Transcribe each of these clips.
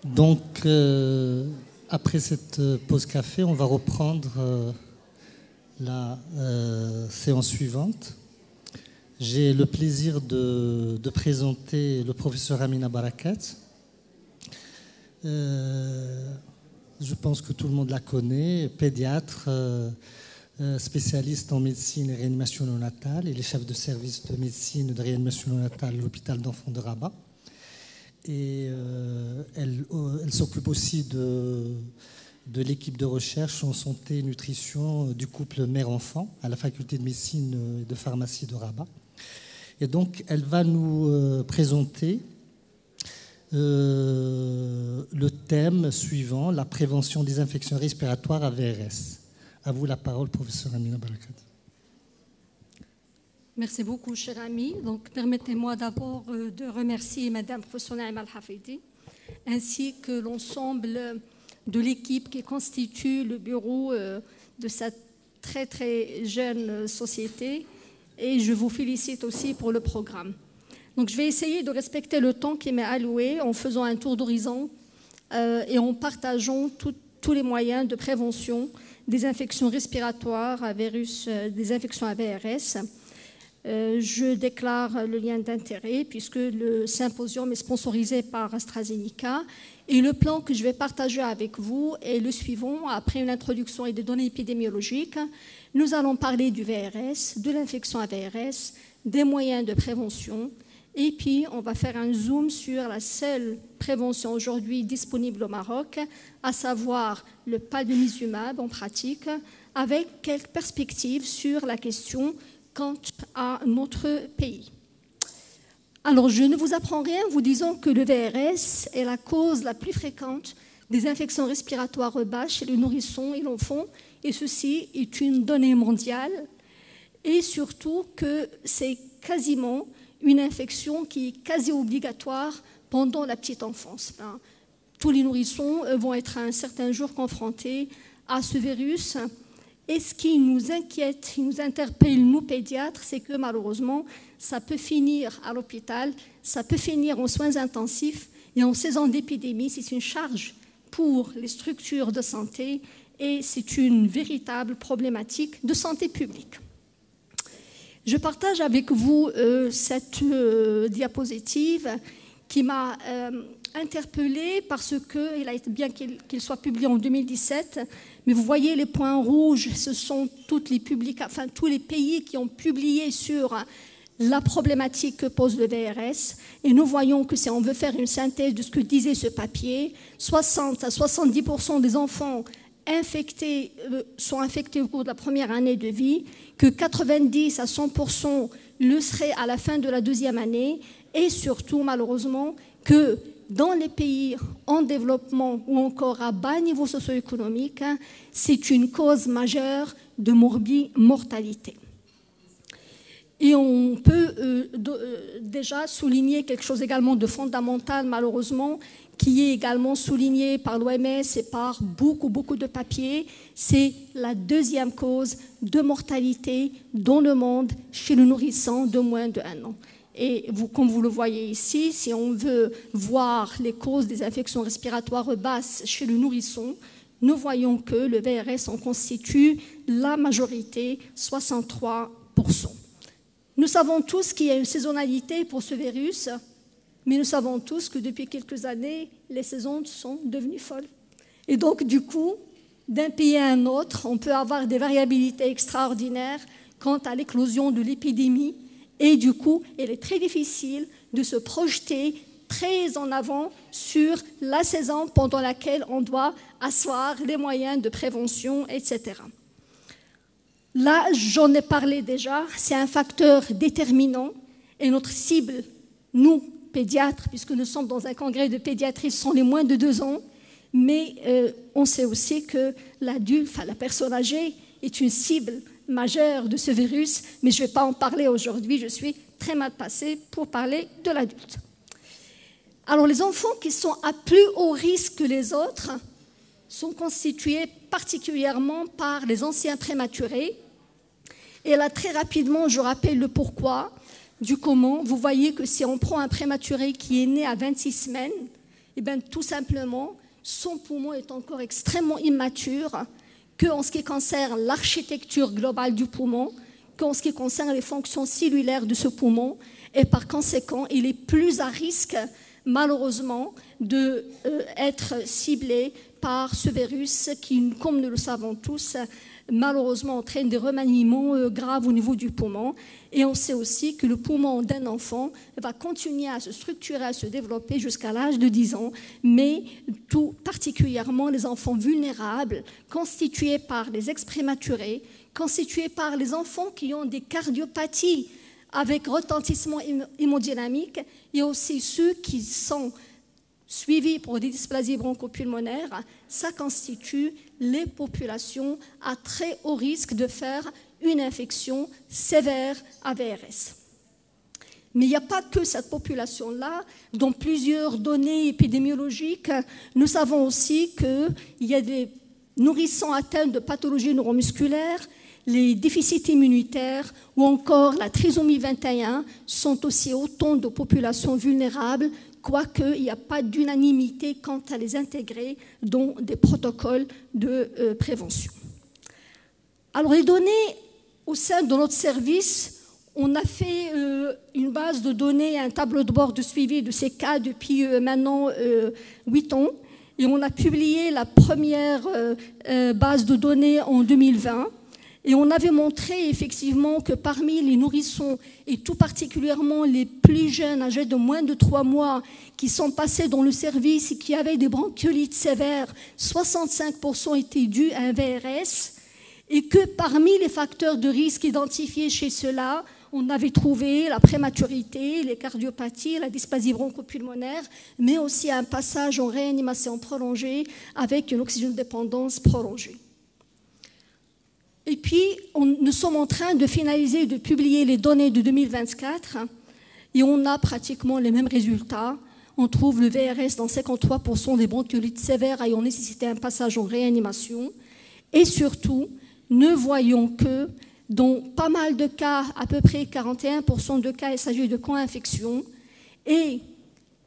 Donc, après cette pause café, on va reprendre la séance suivante. J'ai le plaisir de présenter le professeur Amina Barakat. Je pense que tout le monde la connaît, pédiatre, spécialiste en médecine et réanimation néonatale. Elle est chef de service de médecine et de réanimation néonatale à l'hôpital d'enfants de Rabat. Et elle s'occupe aussi de l'équipe de recherche en santé et nutrition du couple mère-enfant à la faculté de médecine et de pharmacie de Rabat. Et donc, elle va nous présenter le thème suivant, la prévention des infections respiratoires à VRS. À vous la parole, professeur Amina Barakat. Merci beaucoup, cher ami. Donc, permettez-moi d'abord de remercier Madame professeure Naïma Al-Hafidi ainsi que l'ensemble de l'équipe qui constitue le bureau de cette très très jeune société. Et je vous félicite aussi pour le programme. Donc, je vais essayer de respecter le temps qui m'est alloué en faisant un tour d'horizon et en partageant tous les moyens de prévention des infections respiratoires à virus, des infections à VRS. Je déclare le lien d'intérêt puisque le symposium est sponsorisé par AstraZeneca et le plan que je vais partager avec vous est le suivant. Après une introduction et des données épidémiologiques, nous allons parler du VRS, de l'infection à VRS, des moyens de prévention et puis on va faire un zoom sur la seule prévention aujourd'hui disponible au Maroc, à savoir le paludisumab en pratique, avec quelques perspectives sur la question quant à notre pays. Alors, je ne vous apprends rien en vous disant que le VRS est la cause la plus fréquente des infections respiratoires basses chez les nourrissons et l'enfant, et ceci est une donnée mondiale, et surtout que c'est quasiment une infection qui est quasi obligatoire pendant la petite enfance. Enfin, tous les nourrissons vont être à un certain jour confrontés à ce virus. Et ce qui nous inquiète, qui nous interpelle, nous pédiatres, c'est que malheureusement, ça peut finir à l'hôpital, ça peut finir en soins intensifs, et en saison d'épidémie, c'est une charge pour les structures de santé, et c'est une véritable problématique de santé publique. Je partage avec vous cette diapositive qui m'a interpellée parce que, il a été bien qu'il soit publié en 2017, mais vous voyez les points rouges, ce sont tous les pays qui ont publié sur la problématique que pose le VRS. Et nous voyons que si on veut faire une synthèse de ce que disait ce papier, 60 à 70% des enfants infectés sont infectés au cours de la première année de vie, que 90 à 100% le seraient à la fin de la deuxième année, et surtout, malheureusement, que dans les pays en développement ou encore à bas niveau socio-économique, c'est une cause majeure de mortalité. Et on peut déjà souligner quelque chose également de fondamental, malheureusement, qui est également souligné par l'OMS et par beaucoup de papiers, c'est la deuxième cause de mortalité dans le monde chez le nourrisson de moins de 1 an. Et comme vous le voyez ici, si on veut voir les causes des infections respiratoires basses chez le nourrisson, nous voyons que le VRS en constitue la majorité, 63%. Nous savons tous qu'il y a une saisonnalité pour ce virus, mais nous savons tous que depuis quelques années, les saisons sont devenues folles. Et donc, du coup, d'un pays à un autre, on peut avoir des variabilités extraordinaires quant à l'éclosion de l'épidémie. Et du coup, il est très difficile de se projeter très en avant sur la saison pendant laquelle on doit asseoir les moyens de prévention, etc. Là, j'en ai parlé déjà, c'est un facteur déterminant et notre cible, nous, pédiatres, puisque nous sommes dans un congrès de pédiatrie, sont les moins de 2 ans, mais on sait aussi que l'adulte, enfin la personne âgée, est une cible majeure de ce virus, mais je ne vais pas en parler aujourd'hui, je suis très mal placée pour parler de l'adulte. Alors les enfants qui sont à plus haut risque que les autres sont constitués particulièrement par les anciens prématurés. Et là, très rapidement, je rappelle le pourquoi, du comment. Vous voyez que si on prend un prématuré qui est né à 26 semaines, Eh bien, tout simplement, son poumon est encore extrêmement immature, qu'en ce qui concerne l'architecture globale du poumon, qu'en ce qui concerne les fonctions cellulaires de ce poumon, et par conséquent, il est plus à risque, malheureusement, d'être ciblé par ce virus qui, comme nous le savons tous, malheureusement entraîne des remaniements graves au niveau du poumon. Et on sait aussi que le poumon d'un enfant va continuer à se structurer, à se développer jusqu'à l'âge de 10 ans, mais tout particulièrement les enfants vulnérables, constitués par les ex-prématurés, constitués par les enfants qui ont des cardiopathies avec retentissement hémodynamique, et aussi ceux qui sont suivis pour des dysplasies bronchopulmonaires, ça constitue les populations à très haut risque de faire une infection sévère à VRS. Mais il n'y a pas que cette population-là. Dans plusieurs données épidémiologiques, nous savons aussi qu'il y a des nourrissons atteints de pathologies neuromusculaires, les déficits immunitaires ou encore la trisomie 21 sont aussi autant de populations vulnérables, quoique il n'y a pas d'unanimité quant à les intégrer dans des protocoles de prévention. Alors les données au sein de notre service, on a fait une base de données, un tableau de bord de suivi de ces cas depuis maintenant 8 ans, et on a publié la première base de données en 2020. Et on avait montré effectivement que parmi les nourrissons, et tout particulièrement les plus jeunes, âgés de moins de 3 mois, qui sont passés dans le service et qui avaient des bronchiolites sévères, 65% étaient dus à un VRS, et que parmi les facteurs de risque identifiés chez ceux-là, on avait trouvé la prématurité, les cardiopathies, la dysplasie bronchopulmonaire, mais aussi un passage en réanimation prolongée avec une oxygénodépendance prolongée. Et puis, nous sommes en train de finaliser et de publier les données de 2024 et on a pratiquement les mêmes résultats. On trouve le VRS dans 53% des bronchiolites sévères ayant nécessité un passage en réanimation. Et surtout, ne voyons que dans pas mal de cas, à peu près 41% de cas, il s'agit de co-infection. Et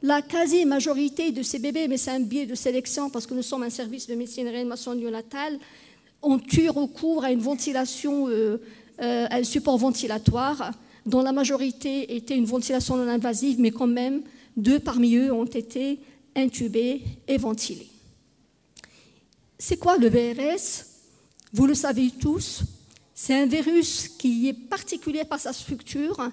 la quasi-majorité de ces bébés, mais c'est un biais de sélection parce que nous sommes un service de médecine et réanimation néonatale, ont eu recours à une ventilation, un support ventilatoire, dont la majorité était une ventilation non invasive, mais quand même, 2 parmi eux ont été intubés et ventilés. C'est quoi le VRS? Vous le savez tous, c'est un virus qui est particulier par sa structure,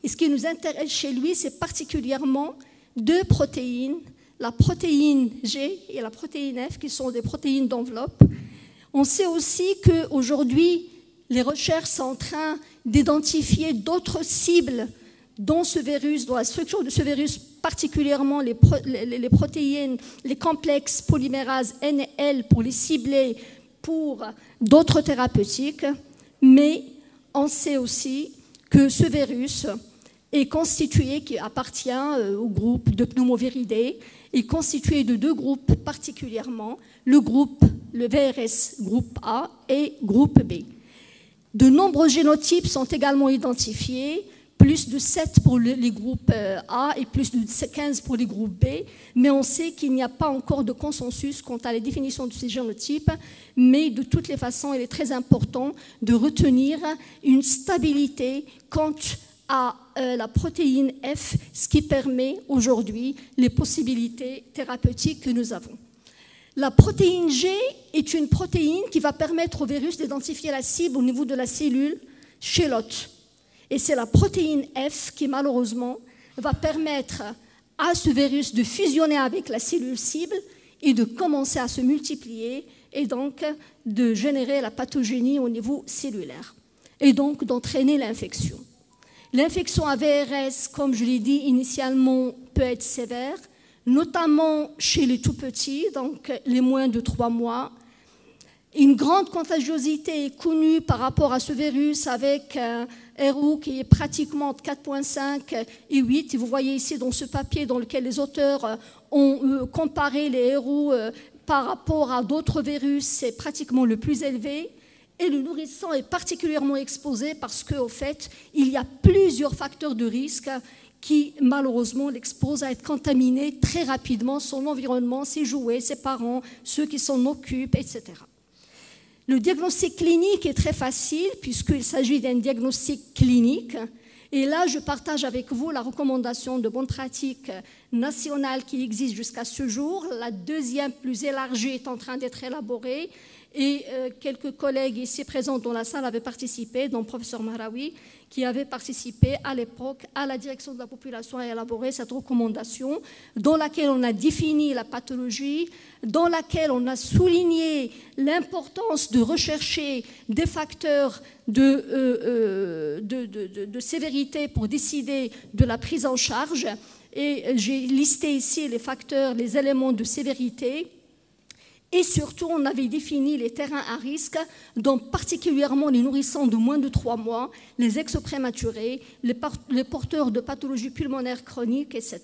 et ce qui nous intéresse chez lui, c'est particulièrement 2 protéines, la protéine G et la protéine F, qui sont des protéines d'enveloppe. On sait aussi qu'aujourd'hui, les recherches sont en train d'identifier d'autres cibles dans ce virus, dans la structure de ce virus, particulièrement les protéines, les complexes polymérases N et L pour les cibler pour d'autres thérapeutiques. Mais on sait aussi que ce virus est constitué, qui appartient au groupe de pneumoviridae, est constitué de 2 groupes particulièrement, le VRS groupe A et groupe B. De nombreux génotypes sont également identifiés, plus de 7 pour les groupes A et plus de 15 pour les groupes B, mais on sait qu'il n'y a pas encore de consensus quant à la définition de ces génotypes, mais de toutes les façons, il est très important de retenir une stabilité quant à la protéine F, ce qui permet aujourd'hui les possibilités thérapeutiques que nous avons. La protéine G est une protéine qui va permettre au virus d'identifier la cible au niveau de la cellule chez l'hôte. Et c'est la protéine F qui, malheureusement, va permettre à ce virus de fusionner avec la cellule cible et de commencer à se multiplier et donc de générer la pathogénie au niveau cellulaire et donc d'entraîner l'infection. L'infection à VRS, comme je l'ai dit initialement, peut être sévère, notamment chez les tout-petits, donc les moins de 3 mois. Une grande contagiosité est connue par rapport à ce virus avec un RO qui est pratiquement entre 4,5 et 8. Et vous voyez ici dans ce papier dans lequel les auteurs ont comparé les RO par rapport à d'autres virus, c'est pratiquement le plus élevé. Et le nourrisson est particulièrement exposé parce qu'au fait, il y a plusieurs facteurs de risque qui malheureusement l'expose à être contaminé très rapidement, son environnement, ses jouets, ses parents, ceux qui s'en occupent, etc. Le diagnostic clinique est très facile puisqu'il s'agit d'un diagnostic clinique. Et là, je partage avec vous la recommandation de bonne pratique nationale qui existe jusqu'à ce jour. La deuxième, plus élargie, est en train d'être élaborée. Et quelques collègues ici présents dans la salle avaient participé, dont le professeur Mahraoui, qui avait participé à l'époque à la direction de la population à élaborer cette recommandation, dans laquelle on a défini la pathologie, dans laquelle on a souligné l'importance de rechercher des facteurs de sévérité pour décider de la prise en charge. Et j'ai listé ici les facteurs, les éléments de sévérité. Et surtout, on avait défini les terrains à risque, dont particulièrement les nourrissons de moins de 3 mois, les ex-prématurés, les porteurs de pathologies pulmonaires chroniques, etc.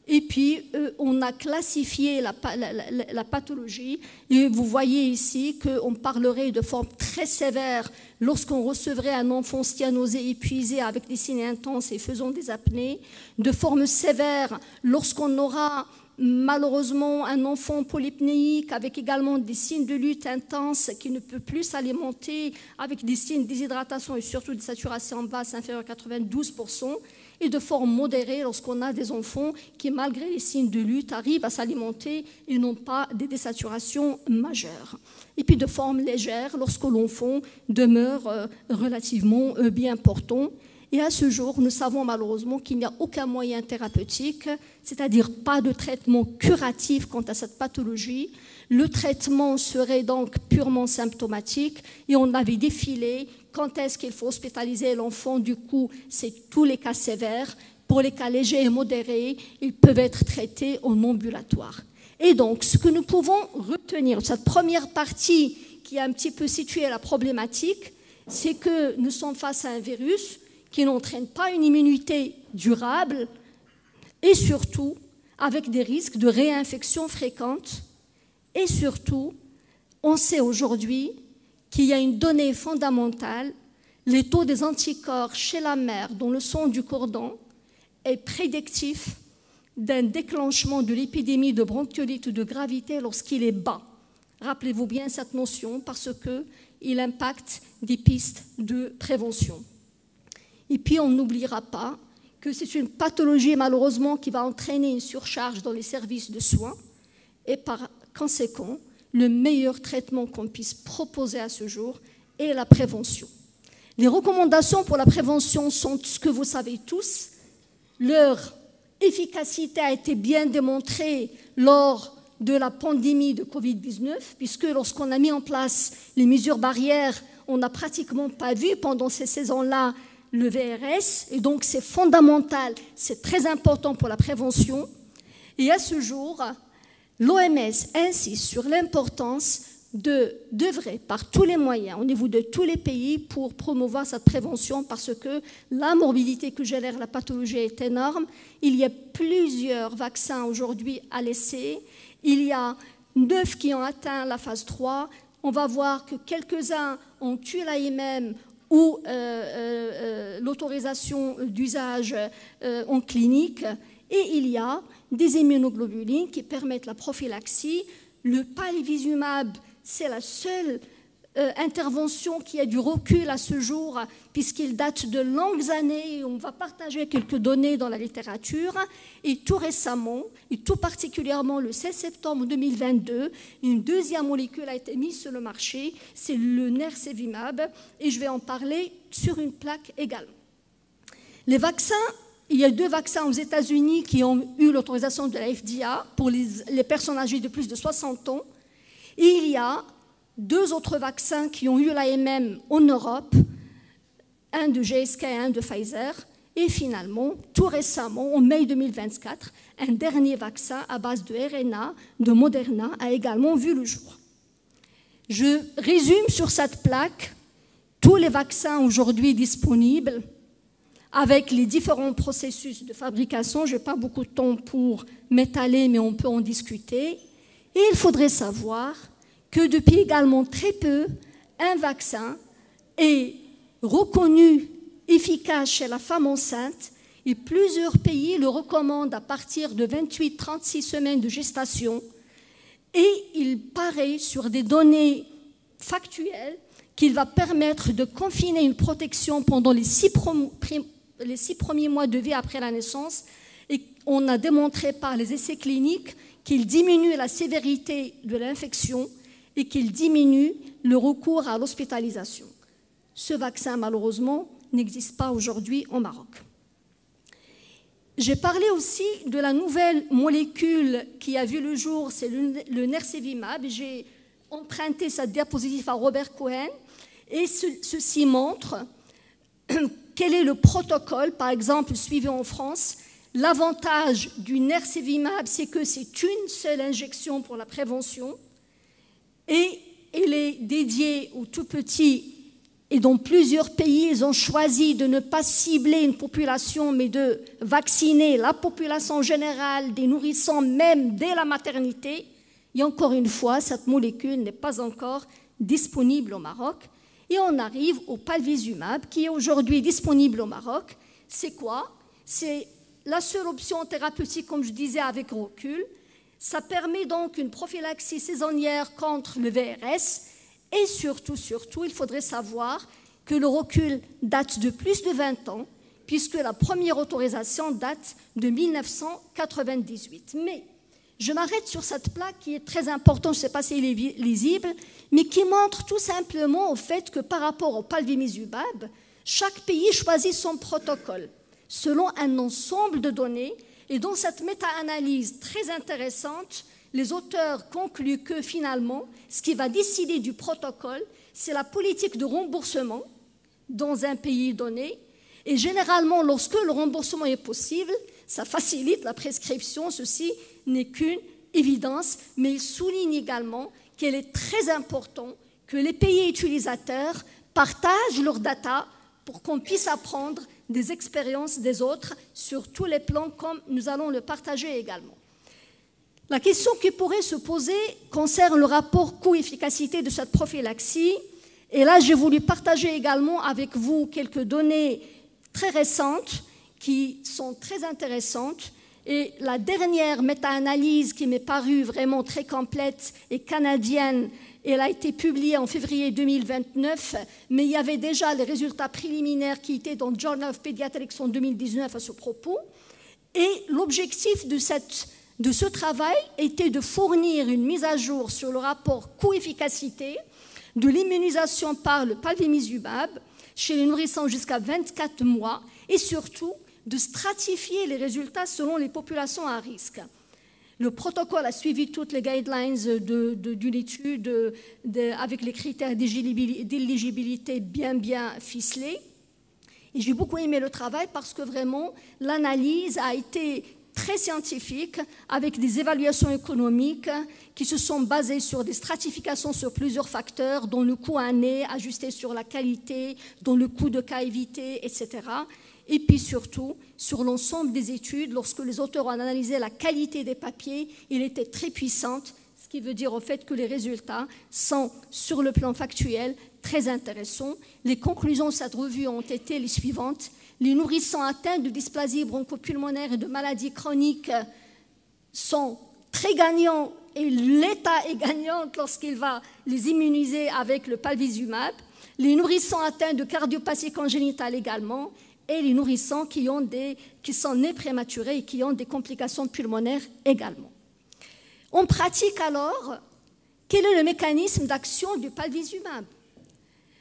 Et puis, on a classifié la pathologie. Et vous voyez ici qu'on parlerait de forme très sévère lorsqu'on recevrait un enfant cyanosé, épuisé, avec des signes intenses et faisant des apnées, de forme sévère lorsqu'on aura malheureusement un enfant polypnéique avec également des signes de lutte intense qui ne peut plus s'alimenter, avec des signes de déshydratation et surtout de saturation basse inférieure à 92%, et de forme modérée lorsqu'on a des enfants qui, malgré les signes de lutte, arrivent à s'alimenter et n'ont pas des désaturations majeures. Et puis de forme légère lorsque l'enfant demeure relativement bien portant. Et à ce jour, nous savons malheureusement qu'il n'y a aucun moyen thérapeutique, c'est-à-dire pas de traitement curatif quant à cette pathologie. Le traitement serait donc purement symptomatique et on avait défilé quand est-ce qu'il faut hospitaliser l'enfant. Du coup, c'est tous les cas sévères. Pour les cas légers et modérés, ils peuvent être traités en ambulatoire. Et donc, ce que nous pouvons retenir de cette première partie qui a un petit peu situé la problématique, c'est que nous sommes face à un virus qui n'entraîne pas une immunité durable et surtout avec des risques de réinfection fréquentes. Et surtout, on sait aujourd'hui qu'il y a une donnée fondamentale, les taux des anticorps chez la mère dans le sang du cordon est prédictif d'un déclenchement de l'épidémie de bronchiolite de gravité lorsqu'il est bas. Rappelez-vous bien cette notion parce qu'il impacte des pistes de prévention. Et puis, on n'oubliera pas que c'est une pathologie, malheureusement, qui va entraîner une surcharge dans les services de soins. Et par conséquent, le meilleur traitement qu'on puisse proposer à ce jour est la prévention. Les recommandations pour la prévention sont ce que vous savez tous. Leur efficacité a été bien démontrée lors de la pandémie de Covid-19, puisque lorsqu'on a mis en place les mesures barrières, on n'a pratiquement pas vu pendant ces saisons-là le VRS, et donc c'est fondamental, c'est très important pour la prévention. Et à ce jour, l'OMS insiste sur l'importance d'œuvrer par tous les moyens au niveau de tous les pays pour promouvoir cette prévention parce que la morbidité que génère la pathologie est énorme. Il y a plusieurs vaccins aujourd'hui à l'essai. Il y a 9 qui ont atteint la phase 3. On va voir que quelques-uns ont eu l'AMM ou l'autorisation d'usage en clinique. Et il y a des immunoglobulines qui permettent la prophylaxie. Le palivizumab, c'est la seule intervention qui a du recul à ce jour, puisqu'il date de longues années et on va partager quelques données dans la littérature. Et tout récemment, et tout particulièrement le 16 septembre 2022, une deuxième molécule a été mise sur le marché, c'est le nirsevimab, et je vais en parler sur une plaque également. Les vaccins, il y a 2 vaccins aux États-Unis qui ont eu l'autorisation de la FDA pour les personnes âgées de plus de 60 ans. Et il y a 2 autres vaccins qui ont eu l'AMM en Europe, un de GSK et un de Pfizer. Et finalement, tout récemment, en mai 2024, un dernier vaccin à base de RNA de Moderna a également vu le jour. Je résume sur cette plaque tous les vaccins aujourd'hui disponibles avec les différents processus de fabrication. Je n'ai pas beaucoup de temps pour m'étaler, mais on peut en discuter. Et il faudrait savoir que depuis également très peu, un vaccin est reconnu efficace chez la femme enceinte Et plusieurs pays le recommandent à partir de 28-36 semaines de gestation. Et il paraît sur des données factuelles qu'il va permettre de confiner une protection pendant les 6 premiers mois de vie après la naissance. Et on a démontré par les essais cliniques qu'il diminue la sévérité de l'infection et qu'il diminue le recours à l'hospitalisation. Ce vaccin, malheureusement, n'existe pas aujourd'hui au Maroc. J'ai parlé aussi de la nouvelle molécule qui a vu le jour, c'est le Nersevimab. J'ai emprunté cette diapositive à Robert Cohen et ceci montre quel est le protocole, par exemple, suivi en France. L'avantage du Nersevimab, c'est que c'est une seule injection pour la prévention et elle est dédiée aux tout petits. Et dans plusieurs pays, ils ont choisi de ne pas cibler une population, mais de vacciner la population générale des nourrissons, même dès la maternité. Et encore une fois, cette molécule n'est pas encore disponible au Maroc. Et on arrive au Palvisumab, qui est aujourd'hui disponible au Maroc. C'est quoi? C'est la seule option thérapeutique, comme je disais, avec recul. Ça permet donc une prophylaxie saisonnière contre le VRS. Et surtout, il faudrait savoir que le recul date de plus de 20 ans, puisque la première autorisation date de 1998. Mais je m'arrête sur cette plaque qui est très importante, je ne sais pas si elle est lisible, mais qui montre tout simplement au fait que par rapport au Palvisumab, chaque pays choisit son protocole selon un ensemble de données. Et dans cette méta-analyse très intéressante, les auteurs concluent que finalement, ce qui va décider du protocole, c'est la politique de remboursement dans un pays donné. Et généralement, lorsque le remboursement est possible, ça facilite la prescription. Ceci n'est qu'une évidence, mais il souligne également qu'il est très important que les pays utilisateurs partagent leurs data pour qu'on puisse apprendre des expériences des autres sur tous les plans, comme nous allons le partager également. La question qui pourrait se poser concerne le rapport coût-efficacité de cette prophylaxie. Et là, j'ai voulu partager également avec vous quelques données très récentes qui sont très intéressantes. Et la dernière méta-analyse qui m'est parue vraiment très complète est canadienne. Elle a été publiée en février 2029, mais il y avait déjà les résultats préliminaires qui étaient dans le Journal of Pediatrics en 2019 à ce propos. Et l'objectif de ce travail était de fournir une mise à jour sur le rapport coût-efficacité de l'immunisation par le Palvisumab chez les nourrissons jusqu'à 24 mois et surtout de stratifier les résultats selon les populations à risque. Le protocole a suivi toutes les guidelines d'une étude avec les critères d'éligibilité bien ficelés. Et j'ai beaucoup aimé le travail parce que vraiment l'analyse a été très scientifique, avec des évaluations économiques qui se sont basées sur des stratifications sur plusieurs facteurs, dont le coût année ajusté sur la qualité, dont le coût de cas évité, etc. Et puis surtout, sur l'ensemble des études, lorsque les auteurs ont analysé la qualité des papiers, elle était très puissante, ce qui veut dire au fait que les résultats sont, sur le plan factuel, très intéressants. Les conclusions de cette revue ont été les suivantes. Les nourrissons atteints de dysplasie bronchopulmonaire et de maladies chroniques sont très gagnants et l'État est gagnant lorsqu'il va les immuniser avec le Palvisumab. Les nourrissons atteints de cardiopathie congénitale également et les nourrissons qui sont nés prématurés et qui ont des complications pulmonaires également. En pratique alors, quel est le mécanisme d'action du Palvisumab ?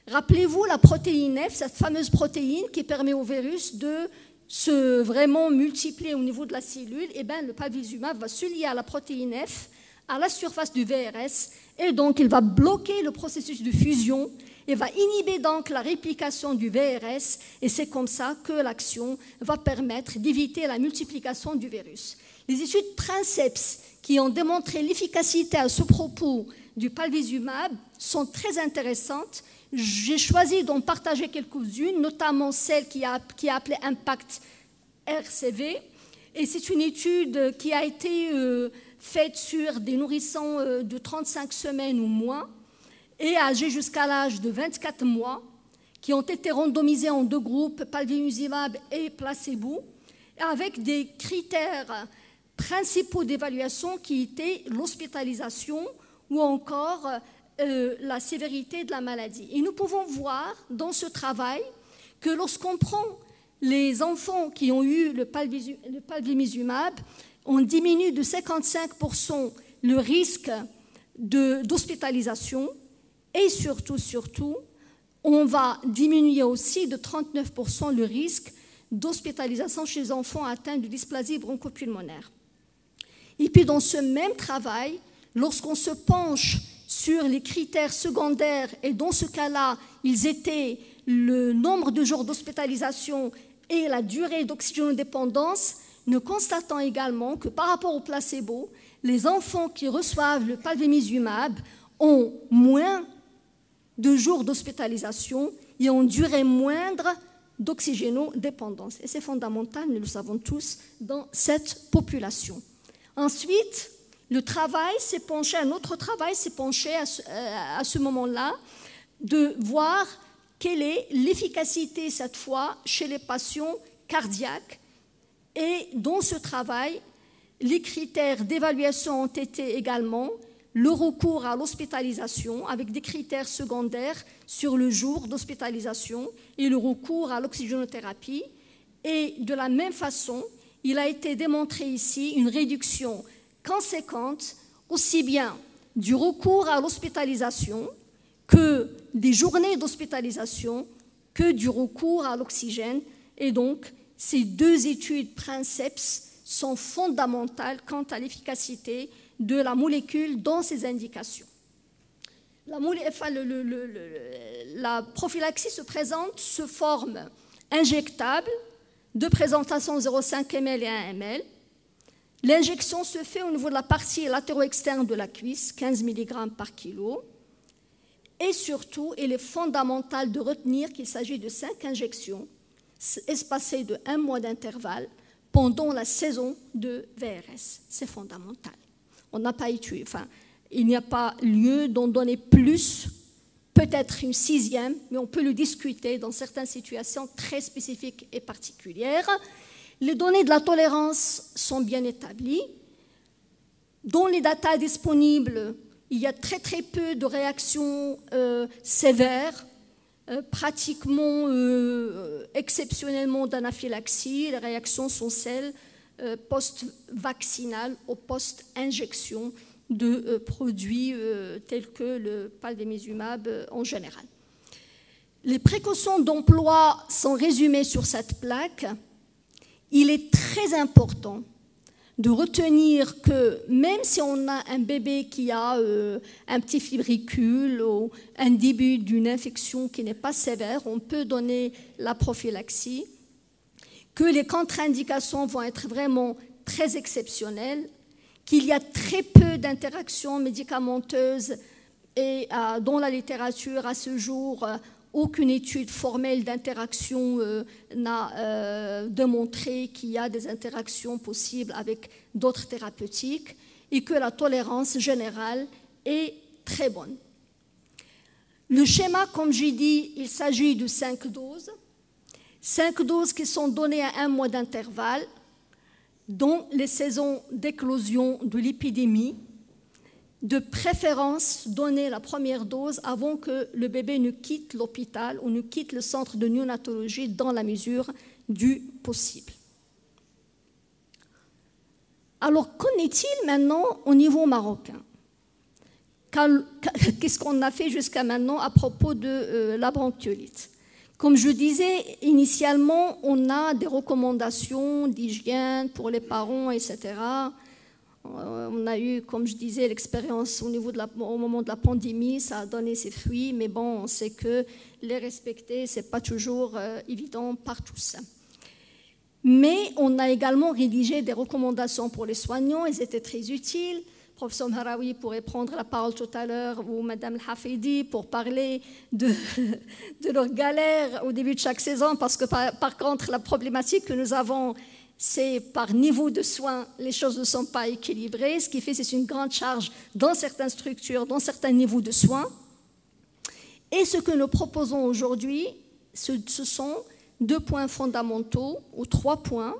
Rappelez-vous la protéine F, cette fameuse protéine qui permet au virus de se vraiment multiplier au niveau de la cellule. Et bien, le Palvisumab va se lier à la protéine F, à la surface du VRS, et donc il va bloquer le processus de fusion et va inhiber donc la réplication du VRS. Et c'est comme ça que l'action va permettre d'éviter la multiplication du virus. Les études Princeps qui ont démontré l'efficacité à ce propos du Palvisumab sont très intéressantes. J'ai choisi d'en partager quelques-unes, notamment celle qui est appelée Impact RCV. Et c'est une étude qui a été faite sur des nourrissons de 35 semaines ou moins et âgés jusqu'à l'âge de 24 mois, qui ont été randomisés en deux groupes, Palvisumab et placebo. avec des critères principaux d'évaluation qui étaient l'hospitalisation ou encore la sévérité de la maladie. Et nous pouvons voir dans ce travail que lorsqu'on prend les enfants qui ont eu le palbimizumab, on diminue de 55% le risque d'hospitalisation et surtout, on va diminuer aussi de 39% le risque d'hospitalisation chez les enfants atteints de dysplasie bronchopulmonaire. Et puis dans ce même travail, lorsqu'on se penche sur les critères secondaires, et dans ce cas-là, ils étaient le nombre de jours d'hospitalisation et la durée d'oxygénodépendance, nous constatons également que par rapport au placebo, les enfants qui reçoivent le palbimizumab ont moins de jours d'hospitalisation et ont une durée moindre d'oxygénodépendance. Et c'est fondamental, nous le savons tous, dans cette population. Ensuite, un autre travail s'est penché à ce moment-là de voir quelle est l'efficacité cette fois chez les patients cardiaques. Et dans ce travail, les critères d'évaluation ont été également le recours à l'hospitalisation avec des critères secondaires sur le jour d'hospitalisation et le recours à l'oxygénothérapie. Et de la même façon, il a été démontré ici une réduction conséquente aussi bien du recours à l'hospitalisation que des journées d'hospitalisation que du recours à l'oxygène. Et donc, ces deux études princeps sont fondamentales quant à l'efficacité de la molécule dans ces indications. La prophylaxie se présente sous forme injectable de présentation 0,5 ml et 1 ml. L'injection se fait au niveau de la partie latéro-externe de la cuisse, 15 mg par kilo. Et surtout, il est fondamental de retenir qu'il s'agit de 5 injections espacées de 1 mois d'intervalle pendant la saison de VRS. C'est fondamental. On n'a pas étudié, il n'y a pas lieu d'en donner plus, peut-être une 6e, mais on peut le discuter dans certaines situations très spécifiques et particulières. Les données de la tolérance sont bien établies. Dans les datas disponibles, il y a très très peu de réactions sévères, pratiquement exceptionnellement d'anaphylaxie. Les réactions sont celles post-vaccinales ou post-injection de produits tels que le palbimizumab en général. Les précautions d'emploi sont résumées sur cette plaque. Il est très important de retenir que même si on a un bébé qui a un petit fibricule ou un début d'une infection qui n'est pas sévère, on peut donner la prophylaxie, que les contre-indications vont être vraiment très exceptionnelles, qu'il y a très peu d'interactions médicamenteuses et dans la littérature à ce jour, aucune étude formelle d'interaction n'a démontré qu'il y a des interactions possibles avec d'autres thérapeutiques et que la tolérance générale est très bonne. Le schéma, comme j'ai dit, il s'agit de 5 doses. 5 doses qui sont données à 1 mois d'intervalle dans les saisons d'éclosion de l'épidémie, de préférence donner la première dose avant que le bébé ne quitte l'hôpital ou ne quitte le centre de néonatologie dans la mesure du possible. Alors, qu'en est-il maintenant au niveau marocain? Qu'est-ce qu'on a fait jusqu'à maintenant à propos de la bronchiolite? Comme je disais, initialement, on a des recommandations d'hygiène pour les parents, etc. On a eu, comme je disais, l'expérience au moment de la pandémie, ça a donné ses fruits, mais bon, on sait que les respecter, ce n'est pas toujours évident par tous. Mais on a également rédigé des recommandations pour les soignants, elles étaient très utiles. Le professeur Mharaoui pourrait prendre la parole tout à l'heure, ou Madame Hafidi, pour parler de leur galère au début de chaque saison, parce que par contre, la problématique que nous avons, c'est par niveau de soins, les choses ne sont pas équilibrées. Ce qui fait, c'est une grande charge dans certaines structures, dans certains niveaux de soins. Et ce que nous proposons aujourd'hui, ce sont 2 points fondamentaux, ou 3 points.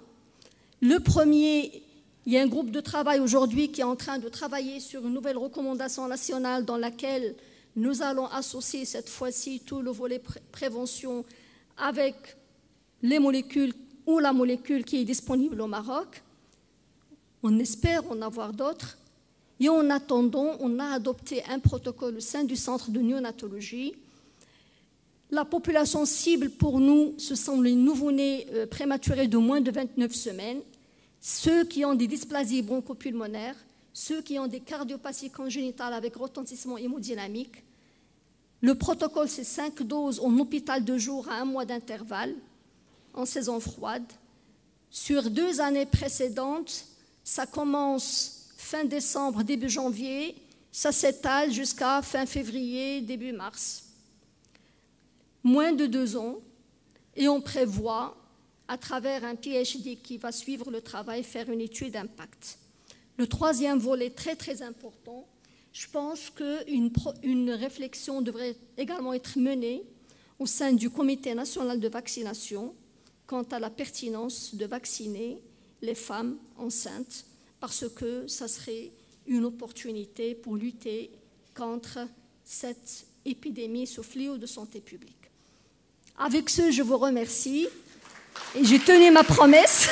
Le premier, il y a un groupe de travail aujourd'hui qui est en train de travailler sur une nouvelle recommandation nationale dans laquelle nous allons associer cette fois-ci tout le volet prévention avec les molécules ou la molécule qui est disponible au Maroc. On espère en avoir d'autres. Et en attendant, on a adopté un protocole au sein du centre de néonatologie. La population cible pour nous, ce sont les nouveau-nés prématurés de moins de 29 semaines, ceux qui ont des dysplasies bronchopulmonaires, ceux qui ont des cardiopathies congénitales avec retentissement hémodynamique. Le protocole, c'est 5 doses en hôpital de jour à 1 mois d'intervalle, en saison froide. Sur 2 années précédentes, ça commence fin décembre, début janvier, ça s'étale jusqu'à fin février, début mars. Moins de 2 ans, et on prévoit, à travers un PhD qui va suivre le travail, faire une étude d'impact. Le troisième volet très très important, je pense qu'une réflexion devrait également être menée au sein du Comité national de vaccination quant à la pertinence de vacciner les femmes enceintes, parce que ça serait une opportunité pour lutter contre cette épidémie, ce fléau de santé publique. Avec ce, je vous remercie et j'ai tenu ma promesse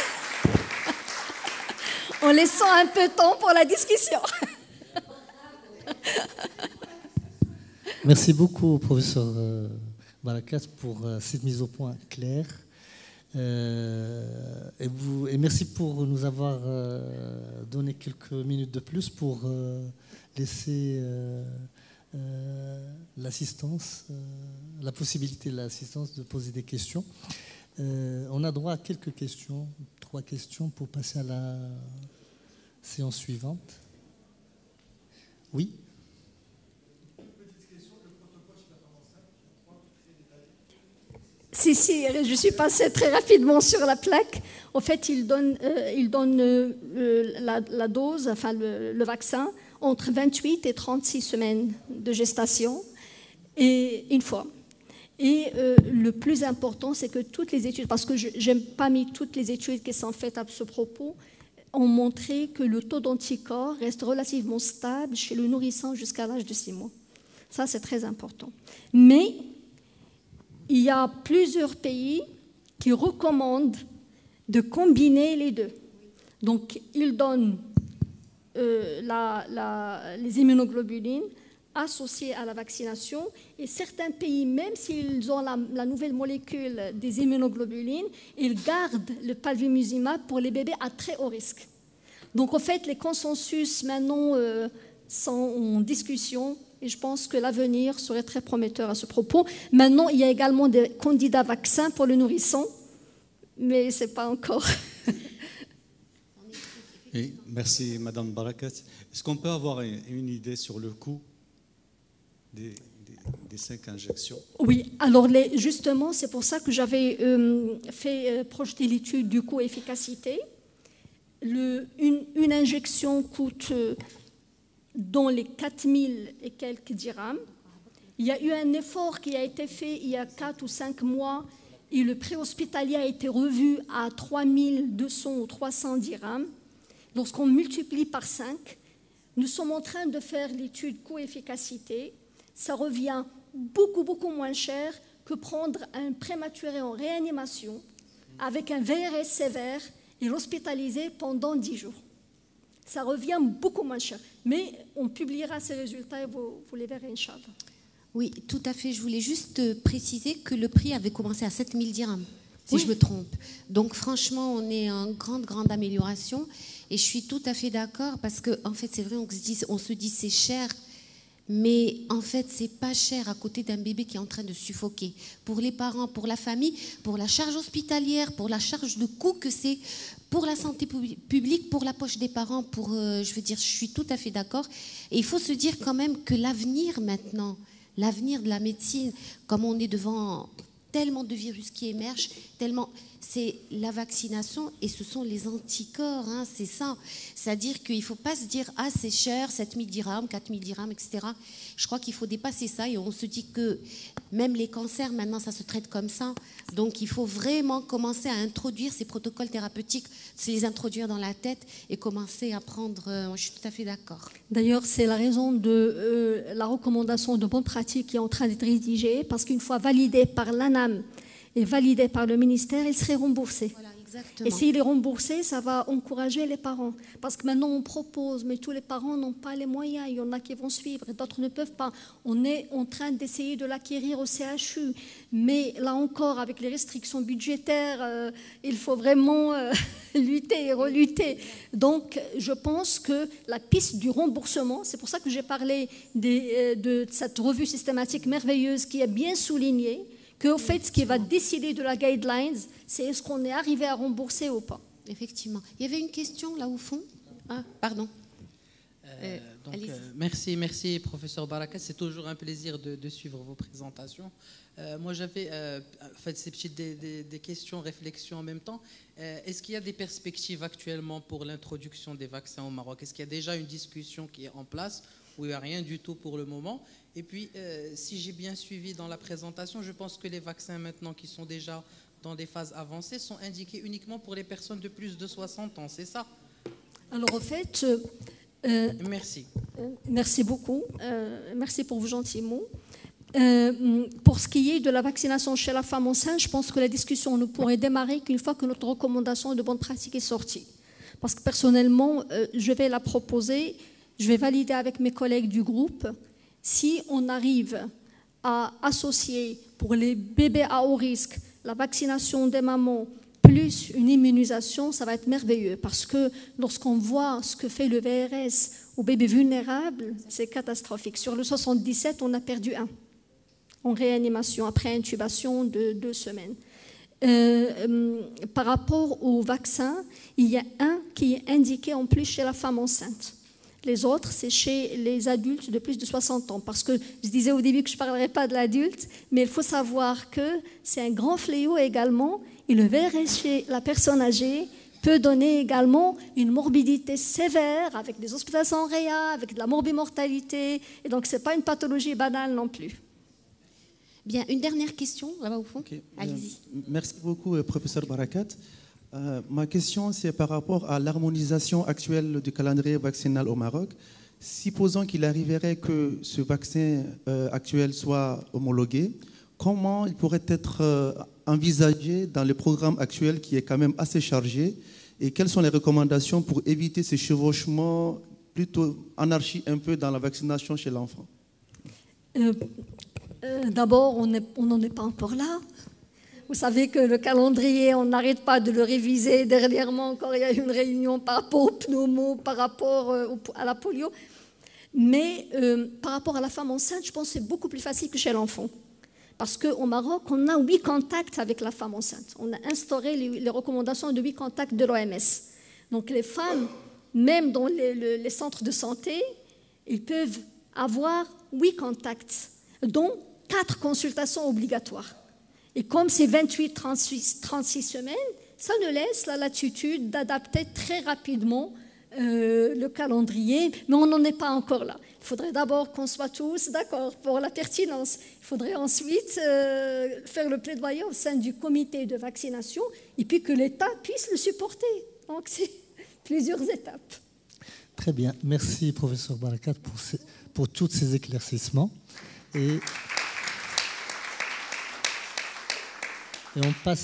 en laissant un peu de temps pour la discussion. Merci beaucoup, professeur Barakat, pour cette mise au point claire. Et merci pour nous avoir donné quelques minutes de plus pour laisser l'assistance, la possibilité de l'assistance de poser des questions. On a droit à quelques questions, 3 questions pour passer à la séance suivante. Oui. Si, je suis passée très rapidement sur la plaque. En fait, il donne la dose, enfin le vaccin, entre 28 et 36 semaines de gestation, et une fois. Et le plus important, c'est que toutes les études, parce que je n'ai pas mis toutes les études qui sont faites à ce propos, ont montré que le taux d'anticorps reste relativement stable chez le nourrisson jusqu'à l'âge de 6 mois. Ça, c'est très important. Mais il y a plusieurs pays qui recommandent de combiner les deux. Donc, ils donnent les immunoglobulines associées à la vaccination, et certains pays, même s'ils ont la nouvelle molécule des immunoglobulines, ils gardent le palivizumab pour les bébés à très haut risque. Donc, en fait, les consensus maintenant sont en discussion, et je pense que l'avenir serait très prometteur à ce propos. Maintenant, il y a également des candidats vaccins pour le nourrisson, mais ce n'est pas encore. Oui, merci, Madame Barakat. Est-ce qu'on peut avoir une idée sur le coût des 5 injections? Oui, alors justement, c'est pour ça que j'avais fait projeter l'étude du coût-efficacité. Une injection coûte dans les 4000 et quelques dirhams. Il y a eu un effort qui a été fait il y a 4 ou 5 mois et le prix hospitalier a été revu à 3200 ou 300 dirhams. Lorsqu'on multiplie par 5, nous sommes en train de faire l'étude coût-efficacité. Ça revient beaucoup, beaucoup moins cher que prendre un prématuré en réanimation avec un VRS sévère et l'hospitaliser pendant 10 jours. Ça revient beaucoup moins cher. Mais on publiera ces résultats et vous les verrez, Inch'Allah. Oui, tout à fait. Je voulais juste préciser que le prix avait commencé à 7000 dirhams, si je me trompe. Donc franchement, on est en grande amélioration. Et je suis tout à fait d'accord parce qu'en fait, c'est vrai, on se dit c'est cher, mais en fait, c'est pas cher à côté d'un bébé qui est en train de suffoquer. Pour les parents, pour la famille, pour la charge hospitalière, pour la charge de coût que c'est, pour la santé publique, pour la poche des parents, je suis tout à fait d'accord. Et il faut se dire quand même que l'avenir maintenant, l'avenir de la médecine, comme on est devant tellement de virus qui émergent, tellement... C'est la vaccination et ce sont les anticorps, hein, c'est ça. C'est-à-dire qu'il ne faut pas se dire « Ah, c'est cher, 7 000 dirhams, 4 000 dirhams, etc. » Je crois qu'il faut dépasser ça et on se dit que même les cancers, maintenant, ça se traite comme ça. Donc, il faut vraiment commencer à introduire ces protocoles thérapeutiques, se les introduire dans la tête et commencer à prendre... je suis tout à fait d'accord. D'ailleurs, c'est la raison de la recommandation de bonne pratique qui est en train d'être rédigée, parce qu'une fois validée par l'ANAM et validé par le ministère, il serait remboursé. Voilà, exactement. Et s'il est remboursé, ça va encourager les parents. Parce que maintenant, on propose, mais tous les parents n'ont pas les moyens. Il y en a qui vont suivre, et d'autres ne peuvent pas. On est en train d'essayer de l'acquérir au CHU. Mais là encore, avec les restrictions budgétaires, il faut vraiment lutter et relutter. Donc, je pense que la piste du remboursement, c'est pour ça que j'ai parlé de cette revue systématique merveilleuse qui est bien soulignée, qu'au fait, ce qui va décider de la guidelines, c'est est-ce qu'on est arrivé à rembourser ou pas. Effectivement. Il y avait une question là au fond. Ah, pardon. Merci, professeur Barakat. C'est toujours un plaisir de suivre vos présentations. Moi, j'avais fait ces petites des questions, réflexions en même temps. Est-ce qu'il y a des perspectives actuellement pour l'introduction des vaccins au Maroc? Est-ce qu'il y a déjà une discussion qui est en place ou il n'y a rien du tout pour le moment? Et puis, si j'ai bien suivi dans la présentation, je pense que les vaccins maintenant qui sont déjà dans des phases avancées sont indiqués uniquement pour les personnes de plus de 60 ans, c'est ça? Alors, en fait... merci. Merci beaucoup. Merci pour vos gentils mots. Pour ce qui est de la vaccination chez la femme enceinte, je pense que la discussion ne pourrait démarrer qu'une fois que notre recommandation de bonne pratique est sortie. Parce que personnellement, je vais la proposer, je vais valider avec mes collègues du groupe. Si on arrive à associer pour les bébés à haut risque la vaccination des mamans plus une immunisation, ça va être merveilleux. Parce que lorsqu'on voit ce que fait le VRS aux bébés vulnérables, c'est catastrophique. Sur le 77, on a perdu un en réanimation après intubation de 2 semaines. Par rapport au vaccin, il y a un qui est indiqué en plus chez la femme enceinte. Les autres, c'est chez les adultes de plus de 60 ans. Parce que je disais au début que je ne parlerai pas de l'adulte, mais il faut savoir que c'est un grand fléau également. Et le VRS chez la personne âgée peut donner également une morbidité sévère avec des hospitalisations en réa, avec de la morbimortalité. Et donc, ce n'est pas une pathologie banale non plus. Bien, une dernière question, là-bas au fond. Okay. Allez-y. Merci beaucoup, professeur Barakat. Ma question, c'est par rapport à l'harmonisation actuelle du calendrier vaccinal au Maroc. Supposons qu'il arriverait que ce vaccin actuel soit homologué, comment il pourrait être envisagé dans le programme actuel qui est quand même assez chargé, et quelles sont les recommandations pour éviter ce chevauchement, plutôt anarchie un peu dans la vaccination chez l'enfant? D'abord, on n'en est pas encore là. Vous savez que le calendrier, on n'arrête pas de le réviser. Dernièrement encore, il y a eu une réunion par rapport au pneumo, par rapport à la polio. Mais par rapport à la femme enceinte, je pense que c'est beaucoup plus facile que chez l'enfant. Parce qu'au Maroc, on a 8 contacts avec la femme enceinte. On a instauré les recommandations de 8 contacts de l'OMS. Donc les femmes, même dans les centres de santé, ils peuvent avoir 8 contacts, dont 4 consultations obligatoires. Et comme c'est 28-36 semaines, ça nous laisse la latitude d'adapter très rapidement le calendrier, mais on n'en est pas encore là. Il faudrait d'abord qu'on soit tous d'accord pour la pertinence. Il faudrait ensuite faire le plaidoyer au sein du comité de vaccination et puis que l'État puisse le supporter. Donc c'est plusieurs étapes. Très bien. Merci, professeur Barakat, pour tous ces éclaircissements. Et on passe